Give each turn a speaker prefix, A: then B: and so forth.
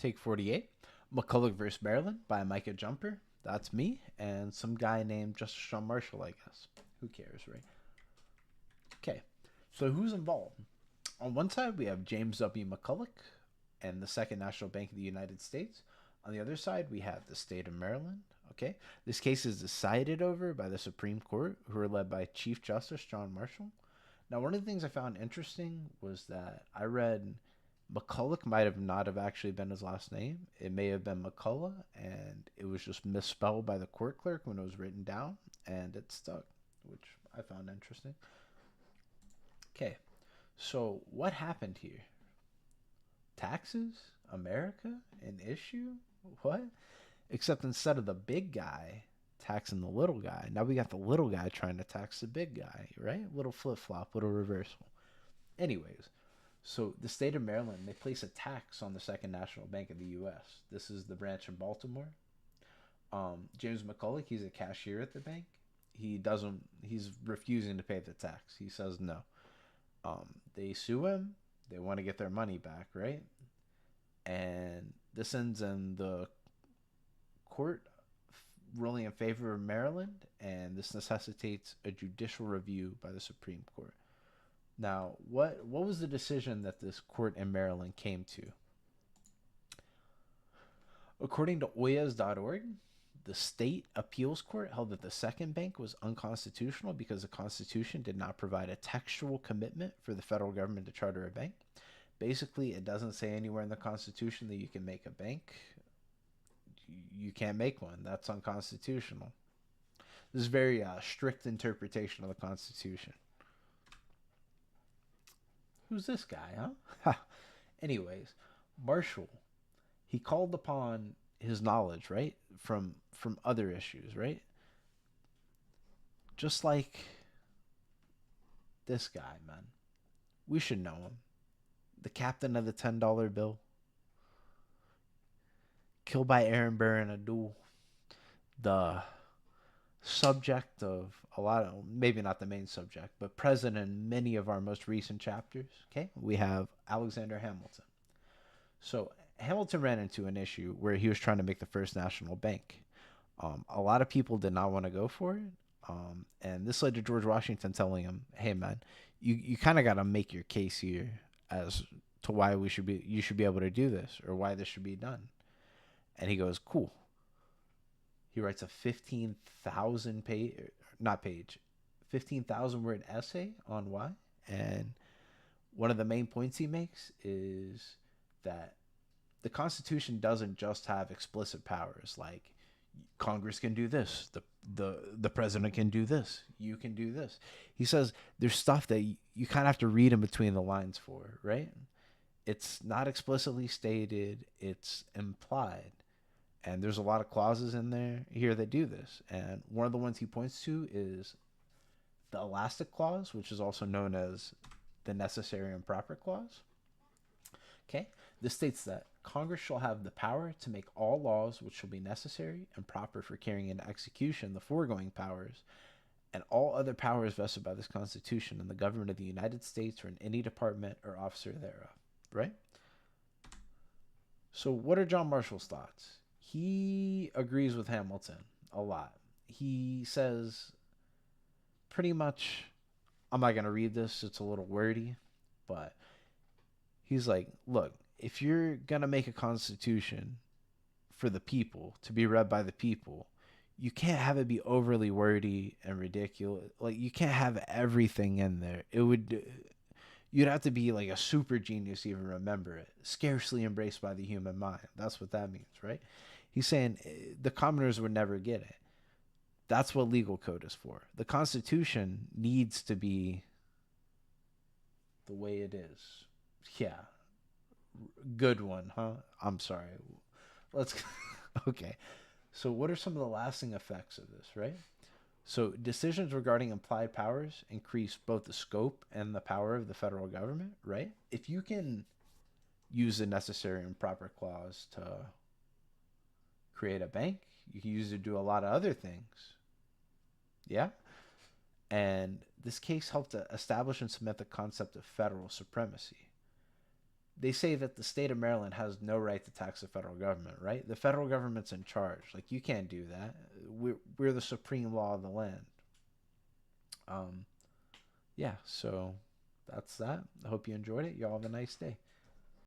A: Take 48. McCulloch versus Maryland by Mikah Jumper. That's me. And some guy named Justice John Marshall, I guess. Who cares, right? Okay. So who's involved? On one side, we have James W. McCulloch and the Second National Bank of the United States. On the other side, we have the state of Maryland. Okay. This case is decided over by the Supreme Court, who are led by Chief Justice John Marshall. Now, one of the things I found interesting was that I read McCulloch might have not have actually been his last name. It may have been McCulloch, and it was just misspelled by the court clerk when it was written down, and it stuck, which I found interesting. Okay, so what happened here? Taxes? America? An issue? What? Except instead of the big guy taxing the little guy, now we got the little guy trying to tax the big guy, right? Little flip flop, little reversal. Anyways, so the state of Maryland, they place a tax on the Second National Bank of the U.S. This is the branch in Baltimore. James McCulloch, he's a cashier at the bank. He doesn't. He's refusing to pay the tax. He says no. They sue him. They want to get their money back, right? And this ends in the court ruling in favor of Maryland, and this necessitates a judicial review by the Supreme Court. Now, what was the decision that this court in Maryland came to? According to oyas.org, the state appeals court held that the second bank was unconstitutional because the Constitution did not provide a textual commitment for the federal government to charter a bank. Basically, it doesn't say anywhere in the Constitution that you can make a bank. You can't make one. That's unconstitutional. This is very strict interpretation of the Constitution. Who's this guy, huh? Anyways, Marshall, he called upon his knowledge, right, from other issues, right? Just like this guy, man. We should know him. The captain of the $10 bill, killed by Aaron Burr in a duel. The subject of a lot of, maybe not the main subject, but present in many of our most recent chapters. Okay, we have Alexander Hamilton. So Hamilton ran into an issue where he was trying to make the first national bank. A lot of people did not want to go for it. And this led to George Washington telling him, "Hey, man, you kind of got to make your case here as to why you should be able to do this or why this should be done." And he goes, "Cool." He writes a 15,000 page, not page, 15,000 word essay on why. And one of the main points he makes is that the Constitution doesn't just have explicit powers like Congress can do this, the president can do this, you can do this. He says there's stuff that you kind of have to read in between the lines for, right? It's not explicitly stated, it's implied. And there's a lot of clauses in there here that do this. And one of the ones he points to is the elastic clause, which is also known as the necessary and proper clause. Okay, this states that Congress shall have the power to make all laws which shall be necessary and proper for carrying into execution the foregoing powers, and all other powers vested by this Constitution in the government of the United States or in any department or officer thereof. Right? So, what are John Marshall's thoughts? He agrees with Hamilton a lot. He says pretty much, I'm not going to read this, it's a little wordy, but he's like, look, if you're going to make a constitution for the people, to be read by the people, you can't have it be overly wordy and ridiculous. Like, you can't have everything in there. You'd have to be like a super genius to even remember it. Scarcely embraced by the human mind. That's what that means, right? He's saying the commoners would never get it. That's what legal code is for. The Constitution needs to be the way it is. Yeah. Good one, huh? I'm sorry. Let's okay. So what are some of the lasting effects of this, right? So decisions regarding implied powers increase both the scope and the power of the federal government, right? If you can use the necessary and proper clause to create a bank, you can use it to do a lot of other things. Yeah? And this case helped to establish and cement the concept of federal supremacy. they say that the state of Maryland has no right to tax the federal government, right? The federal government's in charge. Like, you can't do that. We're the supreme law of the land. Um, yeah, so that's that. I hope you enjoyed it. Y'all have a nice day.